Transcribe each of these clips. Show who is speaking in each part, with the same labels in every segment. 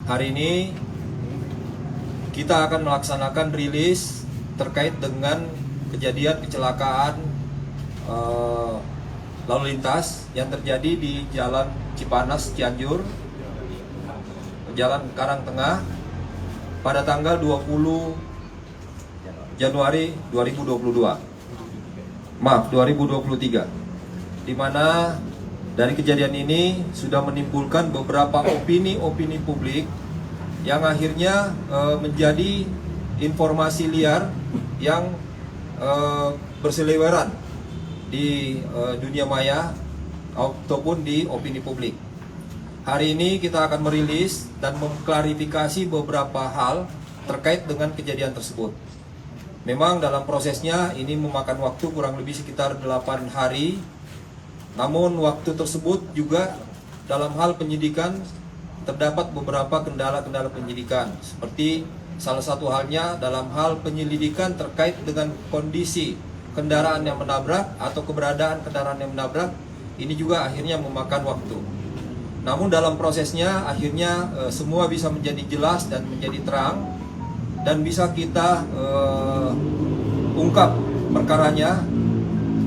Speaker 1: Hari ini kita akan melaksanakan rilis terkait dengan kejadian kecelakaan lalu lintas yang terjadi di Jalan Cipanas Cianjur, Jalan Karang Tengah pada tanggal 20 Januari 2023, di mana dari kejadian ini sudah menimbulkan beberapa opini publik yang akhirnya menjadi informasi liar yang berseliweran di dunia maya ataupun di opini publik. Hari ini kita akan merilis dan mengklarifikasi beberapa hal terkait dengan kejadian tersebut. Memang dalam prosesnya ini memakan waktu kurang lebih sekitar 8 hari. Namun waktu tersebut juga dalam hal penyidikan terdapat beberapa kendala-kendala penyidikan. Seperti salah satu halnya dalam hal penyelidikan terkait dengan kondisi kendaraan yang menabrak atau keberadaan kendaraan yang menabrak. Ini juga akhirnya memakan waktu. Namun dalam prosesnya akhirnya semua bisa menjadi jelas dan menjadi terang. Dan bisa kita ungkap perkaranya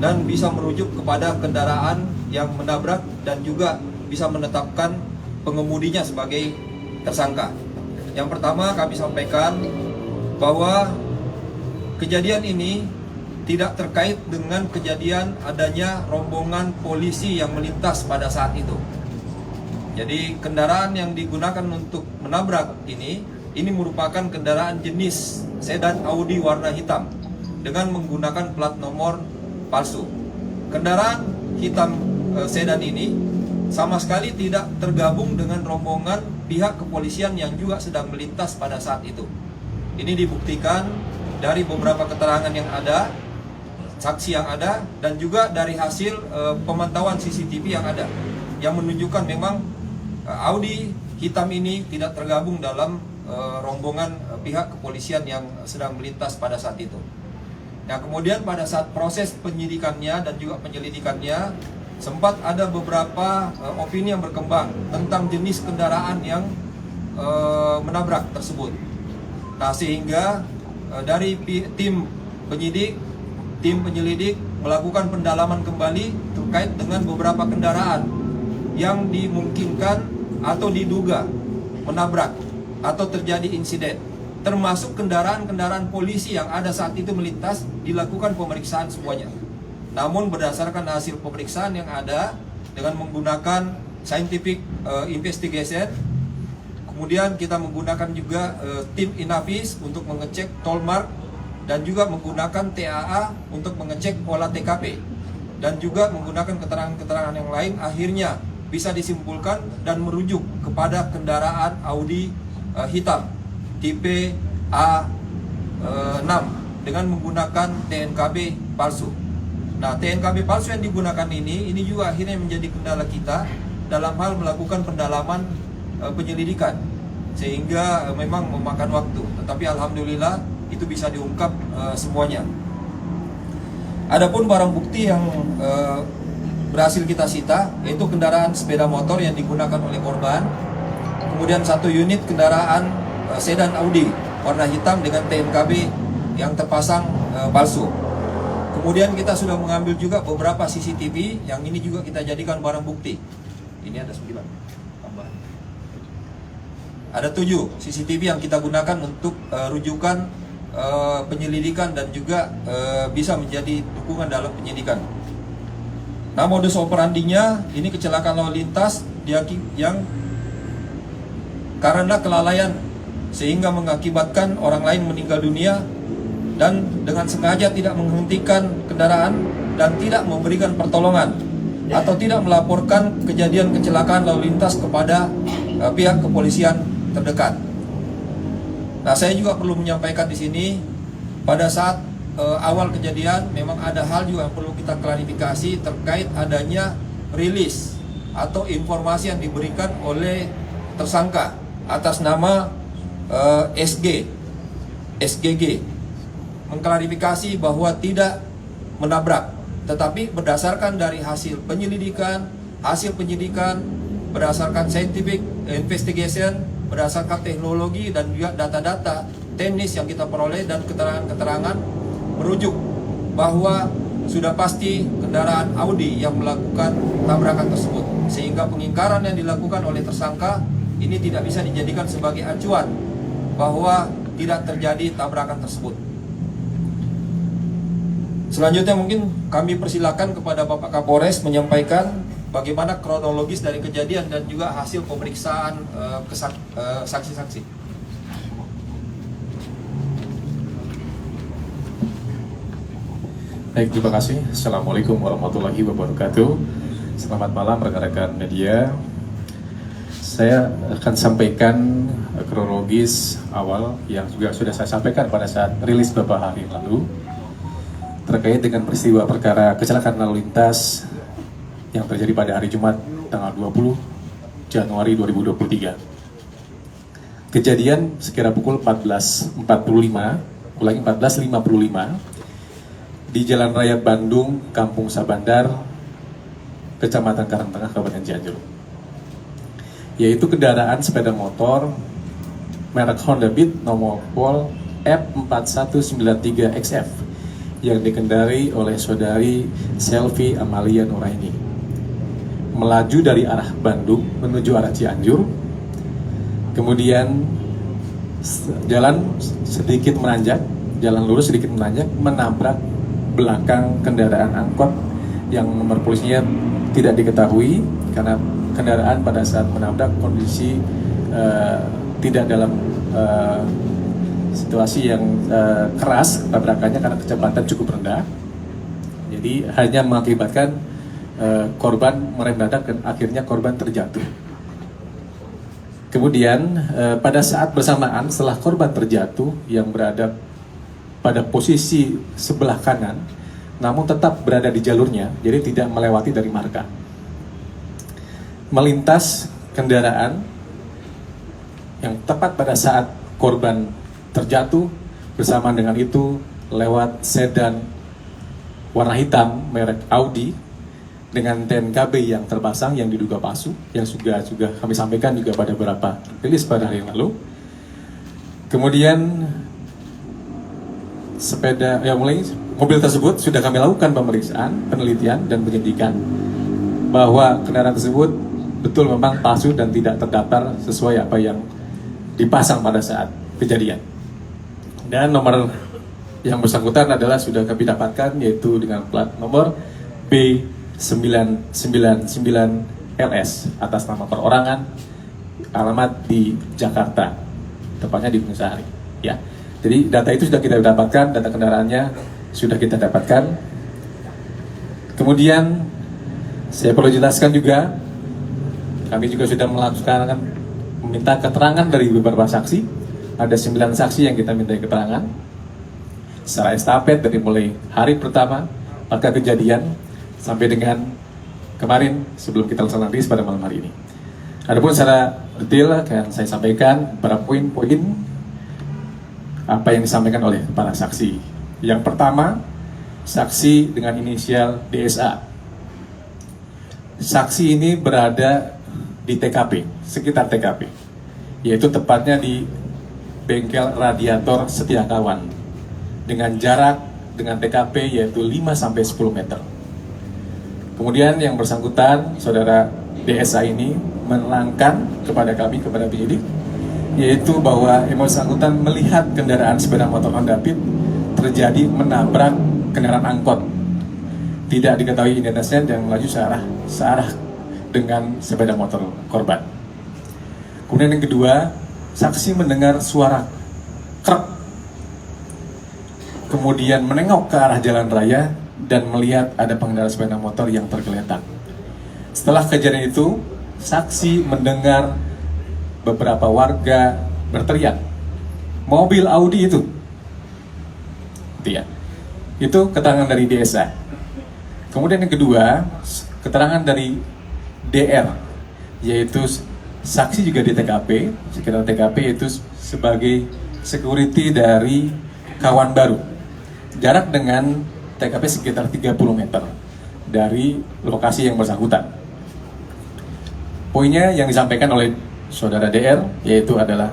Speaker 1: dan bisa merujuk kepada kendaraan yang menabrak dan juga bisa menetapkan pengemudinya sebagai tersangka. Yang pertama kami sampaikan bahwa kejadian ini tidak terkait dengan kejadian adanya rombongan polisi yang melintas pada saat itu. Jadi kendaraan yang digunakan untuk menabrak ini merupakan kendaraan jenis sedan Audi warna hitam dengan menggunakan plat nomor palsu. Kendaraan hitam sedan ini sama sekali tidak tergabung dengan rombongan pihak kepolisian yang juga sedang melintas pada saat itu. Ini dibuktikan dari beberapa keterangan yang ada, saksi yang ada, dan juga dari hasil pemantauan CCTV yang ada, yang menunjukkan memang Audi hitam ini tidak tergabung dalam rombongan pihak kepolisian yang sedang melintas pada saat itu. Nah, kemudian pada saat proses penyidikannya dan juga penyelidikannya sempat ada beberapa opini yang berkembang tentang jenis kendaraan yang menabrak tersebut. Nah, sehingga dari tim penyelidik melakukan pendalaman kembali terkait dengan beberapa kendaraan yang dimungkinkan atau diduga menabrak atau terjadi insiden, termasuk kendaraan-kendaraan polisi yang ada saat itu melintas. Dilakukan pemeriksaan semuanya. Namun berdasarkan hasil pemeriksaan yang ada dengan menggunakan scientific investigation, kemudian kita menggunakan juga tim Inavis untuk mengecek toll mark dan juga menggunakan TAA untuk mengecek olah TKP dan juga menggunakan keterangan-keterangan yang lain, akhirnya bisa disimpulkan dan merujuk kepada kendaraan Audi hitam tipe A6 dengan menggunakan TNKB palsu. Nah, TNKB palsu yang digunakan ini juga akhirnya menjadi kendala kita dalam hal melakukan pendalaman penyelidikan, sehingga memang memakan waktu. Tetapi alhamdulillah itu bisa diungkap semuanya. Adapun barang bukti yang berhasil kita sita yaitu kendaraan sepeda motor yang digunakan oleh korban, kemudian 1 unit kendaraan sedan Audi warna hitam dengan TNKB yang terpasang palsu. Kemudian kita sudah mengambil juga beberapa CCTV yang ini juga kita jadikan barang bukti. Ini ada 9 tambahan. Ada 7 CCTV yang kita gunakan untuk rujukan penyelidikan dan juga bisa menjadi dukungan dalam penyidikan. Nah, modus operandinya ini kecelakaan lalu lintas yang karena kelalaian sehingga mengakibatkan orang lain meninggal dunia dan dengan sengaja tidak menghentikan kendaraan dan tidak memberikan pertolongan atau tidak melaporkan kejadian kecelakaan lalu lintas kepada pihak kepolisian terdekat. Nah, saya juga perlu menyampaikan di sini pada saat awal kejadian memang ada hal juga yang perlu kita klarifikasi terkait adanya rilis atau informasi yang diberikan oleh tersangka atas nama SGG mengklarifikasi bahwa tidak menabrak, tetapi berdasarkan dari hasil penyidikan berdasarkan scientific investigation berdasarkan teknologi dan juga data-data teknis yang kita peroleh dan keterangan-keterangan merujuk bahwa sudah pasti kendaraan Audi yang melakukan tabrakan tersebut, sehingga pengingkaran yang dilakukan oleh tersangka ini tidak bisa dijadikan sebagai acuan bahwa tidak terjadi tabrakan tersebut. Selanjutnya mungkin kami persilakan kepada Bapak Kapolres menyampaikan bagaimana kronologis dari kejadian dan juga hasil pemeriksaan saksi-saksi.
Speaker 2: Baik, terima kasih. Assalamualaikum warahmatullahi wabarakatuh. Selamat malam rekan-rekan media. Saya akan sampaikan kronologis awal yang juga sudah saya sampaikan pada saat rilis beberapa hari lalu terkait dengan peristiwa perkara kecelakaan lalu lintas yang terjadi pada hari Jumat tanggal 20 Januari 2023. Kejadian sekira pukul 14.45 di Jalan Raya Bandung, Kampung Sabandar, Kecamatan Karangtengah, Kabupaten Cianjur. Yaitu kendaraan sepeda motor merek Honda Beat nomor pol F4193XF yang dikendarai oleh saudari Selvi Amalia Nuraini melaju dari arah Bandung menuju arah Cianjur, kemudian jalan sedikit menanjak, jalan lurus sedikit menanjak, menabrak belakang kendaraan angkot yang nomor polisinya tidak diketahui karena kendaraan pada saat menabrak kondisi tidak dalam situasi yang keras tabrakannya karena kecepatan cukup rendah, jadi hanya mengakibatkan korban merem mendadak dan akhirnya korban terjatuh. Kemudian pada saat bersamaan setelah korban terjatuh yang berada pada posisi sebelah kanan namun tetap berada di jalurnya, jadi tidak melewati dari marka, melintas kendaraan yang tepat pada saat korban terjatuh, bersamaan dengan itu lewat sedan warna hitam merek Audi dengan TNKB yang terpasang yang diduga palsu, yang juga kami sampaikan juga pada beberapa rilis pada hari yang lalu. Kemudian mobil tersebut sudah kami lakukan pemeriksaan, penelitian dan penyidikan bahwa kendaraan tersebut betul memang palsu dan tidak terdaftar sesuai apa yang dipasang pada saat kejadian. Dan nomor yang bersangkutan adalah sudah kami dapatkan, yaitu dengan plat nomor B999LS atas nama perorangan, alamat di Jakarta, tepatnya di Gunung Sahari. Ya, jadi data itu sudah kita dapatkan, data kendaraannya sudah kita dapatkan. Kemudian saya perlu jelaskan juga, kami juga sudah meminta keterangan dari beberapa saksi. Ada 9 saksi yang kita minta keterangan secara estafet dari mulai hari pertama pasca kejadian sampai dengan kemarin sebelum kita laksanakan rilis pada malam hari ini. Adapun secara detail akan saya sampaikan beberapa poin-poin apa yang disampaikan oleh para saksi. Yang pertama, saksi dengan inisial DSA. Saksi ini berada di TKP, sekitar TKP, yaitu tepatnya di bengkel radiator Setiakawan dengan jarak dengan TKP yaitu 5-10 meter. Kemudian yang bersangkutan, saudara DSA ini menerangkan kepada kami, kepada penyidik, yaitu bahwa yang bersangkutan melihat kendaraan sepeda motor Honda Beat terjadi menabrak kendaraan angkot. Tidak diketahui identitasnya dan melaju searah dengan sepeda motor korban. Kemudian yang kedua, saksi mendengar suara krek, kemudian menengok ke arah jalan raya dan melihat ada pengendara sepeda motor yang tergeletak. Setelah kejadian itu, saksi mendengar beberapa warga berteriak, "Mobil Audi itu!" Itu keterangan dari DSA. Kemudian yang kedua, keterangan dari DR, yaitu saksi juga di TKP, sekitar TKP itu sebagai security dari Kawan Baru. Jarak dengan TKP sekitar 30 meter dari lokasi yang bersangkutan. Poinnya yang disampaikan oleh saudara DR, yaitu adalah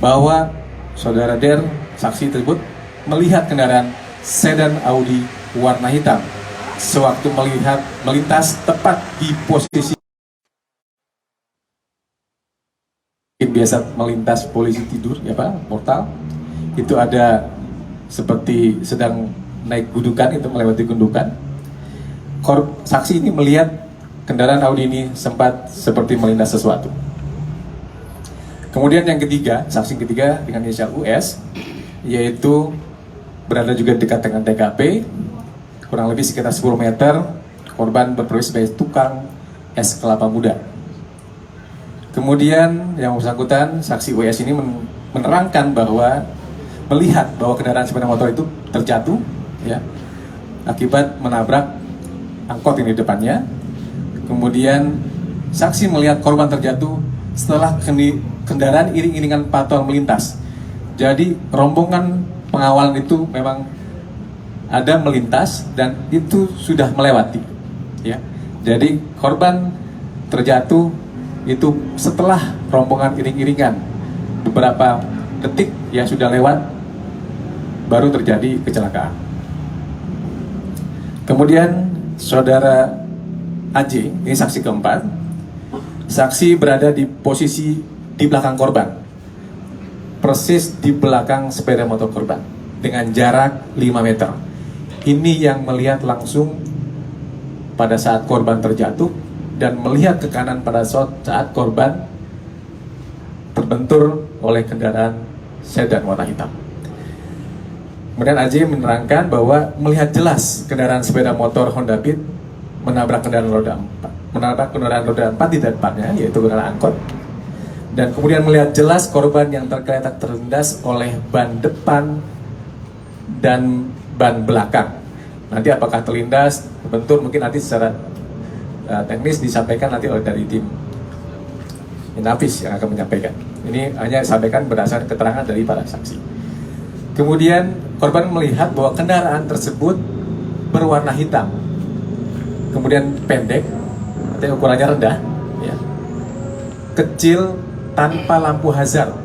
Speaker 2: bahwa saudara DR, saksi tersebut, melihat kendaraan sedan Audi warna hitam sewaktu melintas tepat di posisi biasa melintas polisi tidur, ya Pak, portal. Itu ada seperti sedang naik gundukan, itu melewati gundukan. Saksi ini melihat kendaraan Audi ini sempat seperti melintas sesuatu. Kemudian yang ketiga, saksi ketiga dengan inisial US, yaitu berada juga dekat dengan TKP, kurang lebih sekitar 10 meter, korban berprofesi sebagai tukang es kelapa muda. Kemudian yang bersangkutan, saksi US ini menerangkan bahwa melihat bahwa kendaraan sepeda motor itu terjatuh, ya, akibat menabrak angkot ini di depannya. Kemudian saksi melihat korban terjatuh setelah kendaraan iring-iringan patwal melintas. Jadi rombongan pengawalan itu memang ada melintas dan itu sudah melewati, ya. Jadi korban terjatuh itu setelah rombongan iring-iringan beberapa detik ya sudah lewat, baru terjadi kecelakaan. Kemudian saudara AJ, ini saksi keempat. Saksi berada di posisi di belakang korban, persis di belakang sepeda motor korban dengan jarak 5 meter. Ini yang melihat langsung pada saat korban terjatuh dan melihat ke kanan pada saat korban terbentur oleh kendaraan sedan warna hitam. Kemudian AJ menerangkan bahwa melihat jelas kendaraan sepeda motor Honda Beat menabrak kendaraan roda 4 di depannya, yaitu kendaraan angkot. Dan kemudian melihat jelas korban yang tergeletak terlindas oleh ban depan dan ban belakang. Nanti apakah terlindas, terbentur, mungkin nanti secara teknis disampaikan nanti oleh dari tim Inavis yang akan menyampaikan. Ini hanya disampaikan berdasarkan keterangan dari para saksi. Kemudian korban melihat bahwa kendaraan tersebut berwarna hitam, kemudian pendek, artinya ukurannya rendah, ya, kecil, tanpa lampu hazard,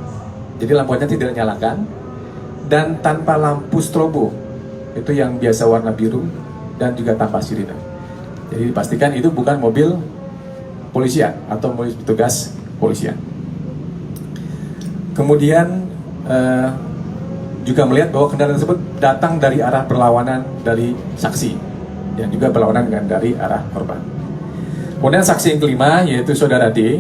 Speaker 2: jadi lampunya tidak dinyalakan, dan tanpa lampu strobo, itu yang biasa warna biru, dan juga tanpa sirine. Jadi dipastikan itu bukan mobil polisian atau mobil petugas polisian. Kemudian juga melihat bahwa kendaraan tersebut datang dari arah berlawanan dari saksi, yang juga berlawanan dengan dari arah korban. Kemudian saksi yang kelima yaitu saudara D,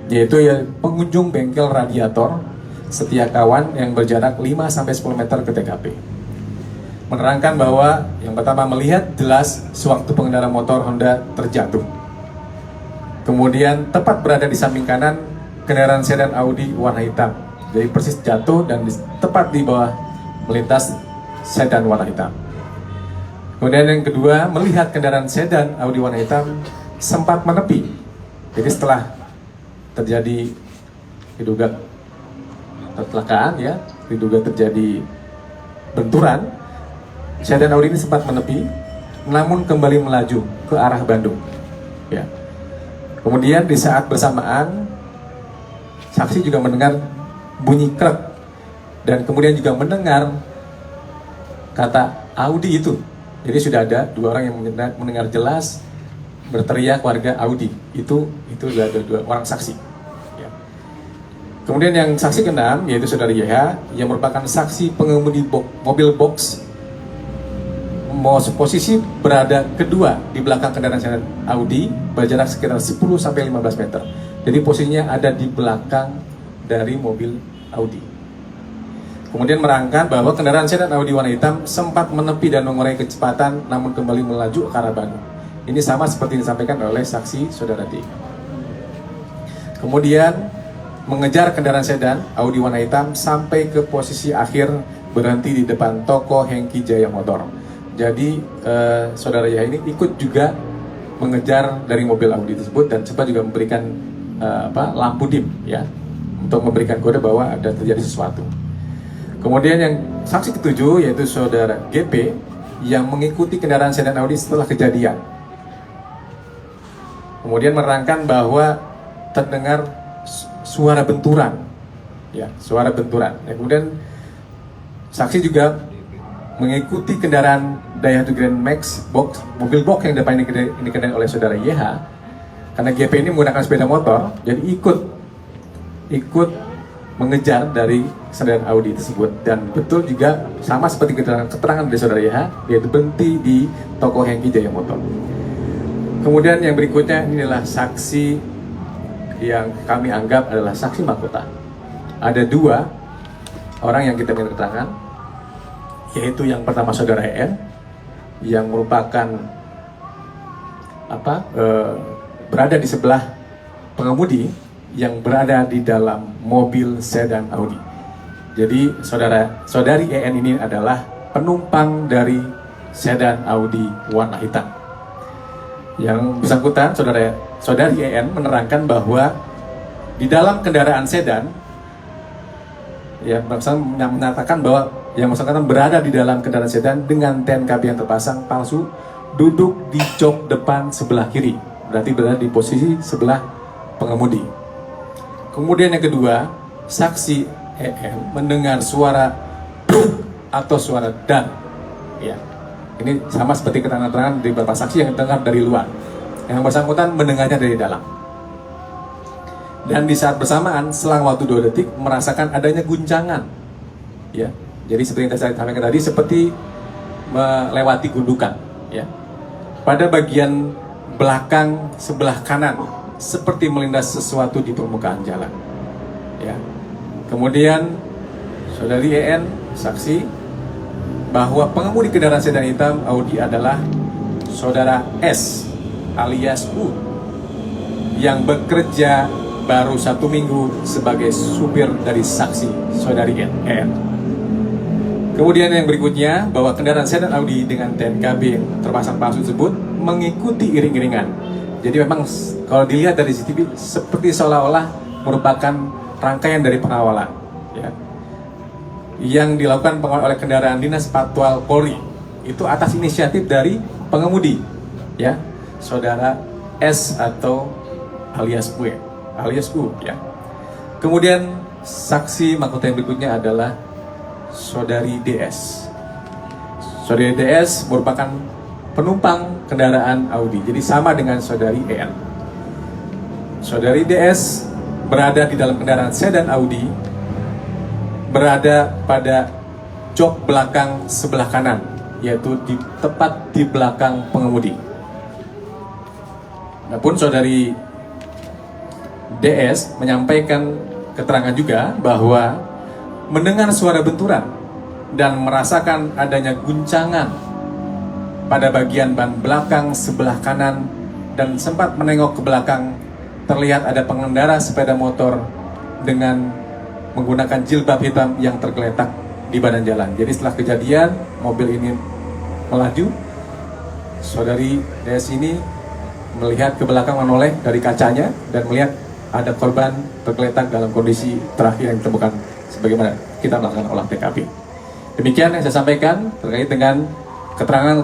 Speaker 2: yaitu pengunjung bengkel radiator Setiakawan yang berjarak 5-10 meter ke TKP. Menerangkan bahwa yang pertama melihat jelas sewaktu pengendara motor Honda terjatuh. Kemudian tepat berada di samping kanan kendaraan sedan Audi warna hitam. Jadi persis jatuh dan tepat di bawah melintas sedan warna hitam. Kemudian yang kedua, melihat kendaraan sedan Audi warna hitam sempat menepi. Jadi setelah terjadi diduga kecelakaan, ya, diduga terjadi benturan, sedan Audi ini sempat menepi, namun kembali melaju ke arah Bandung. Ya. Kemudian di saat bersamaan, saksi juga mendengar bunyi krek dan kemudian juga mendengar kata Audi itu. Jadi sudah ada dua orang yang mendengar jelas berteriak warga Audi. Itu sudah ada dua orang saksi. Ya. Kemudian yang saksi keenam yaitu saudara YH yang merupakan saksi pengemudi mobil box, posisi berada kedua di belakang kendaraan sedan Audi berjarak sekitar 10-15 meter. Jadi posisinya ada di belakang dari mobil Audi. Kemudian merangkan bahwa kendaraan sedan Audi warna hitam sempat menepi dan mengurangi kecepatan namun kembali melaju ke arah Bandung. Ini sama seperti disampaikan oleh saksi saudara D. Kemudian mengejar kendaraan sedan Audi warna hitam sampai ke posisi akhir berhenti di depan toko Hengki Jaya Motor. Jadi saudara Y ini ikut juga mengejar dari mobil Audi tersebut dan sempat juga memberikan lampu dim, ya, untuk memberikan kode bahwa ada terjadi sesuatu. Kemudian yang saksi ketujuh yaitu saudara GP yang mengikuti kendaraan sedan Audi setelah kejadian. Kemudian menerangkan bahwa terdengar suara benturan, ya, suara benturan. Ya, kemudian saksi juga mengikuti kendaraan Daihatsu Grand Max box, mobil box yang depan ini dikendarai oleh saudara YH. Karena GP ini menggunakan sepeda motor, jadi ikut mengejar dari sedan Audi tersebut. Dan betul juga sama seperti keterangan dari saudara YH, yaitu berhenti di toko Hengki Jaya Motor. Kemudian yang berikutnya inilah saksi yang kami anggap adalah saksi mahkota. Ada 2 orang yang kita minta keterangan, yaitu yang pertama saudara EN yang merupakan berada di sebelah pengemudi yang berada di dalam mobil sedan Audi. Jadi saudari EN ini adalah penumpang dari sedan Audi warna hitam. Yang bersangkutan saudari EN menerangkan bahwa di dalam kendaraan sedan, ya, menyatakan bahwa yang bersangkutan berada di dalam kendaraan sedan dengan TNKB yang terpasang palsu, duduk di jok depan sebelah kiri, berarti berada di posisi sebelah pengemudi. Kemudian yang kedua, saksi EN mendengar suara atau suara dan, ya, ini sama seperti keterangan dari beberapa saksi yang dengar dari luar. Yang bersangkutan mendengarnya dari dalam. Dan di saat bersamaan, selang waktu 2 detik, merasakan adanya guncangan, ya. Jadi seperti yang saya sampaikan tadi, seperti melewati gundukan, ya. Pada bagian belakang sebelah kanan, seperti melindas sesuatu di permukaan jalan, ya. Kemudian saudari EN saksi bahwa pengemudi kendaraan sedan hitam Audi adalah saudara S alias U yang bekerja baru 1 minggu sebagai supir dari saksi saudari EN. Kemudian yang berikutnya, bahwa kendaraan sedan Audi dengan TNKB yang terpasang palsu tersebut mengikuti iring-iringan. Jadi memang kalau dilihat dari CCTV seperti seolah-olah merupakan rangkaian dari pengawalan, ya, yang dilakukan pengawalan oleh kendaraan dinas Patwal Polri. Itu atas inisiatif dari pengemudi, ya, saudara S atau alias U, ya. Kemudian saksi mahkota yang berikutnya adalah saudari DS. Saudari DS merupakan penumpang kendaraan Audi, jadi sama dengan saudari EN. Saudari DS berada di dalam kendaraan sedan Audi, berada pada jok belakang sebelah kanan, yaitu tepat di belakang pengemudi. Namun saudari DS menyampaikan keterangan juga bahwa mendengar suara benturan dan merasakan adanya guncangan pada bagian ban belakang sebelah kanan, dan sempat menengok ke belakang, terlihat ada pengendara sepeda motor dengan menggunakan jilbab hitam yang tergeletak di badan jalan. Jadi setelah kejadian mobil ini melaju, saudari DS ini melihat ke belakang, menoleh dari kacanya dan melihat ada korban tergeletak dalam kondisi terakhir yang ditemukan sebagaimana kita melakukan olah TKP. Demikian yang saya sampaikan terkait dengan keterangan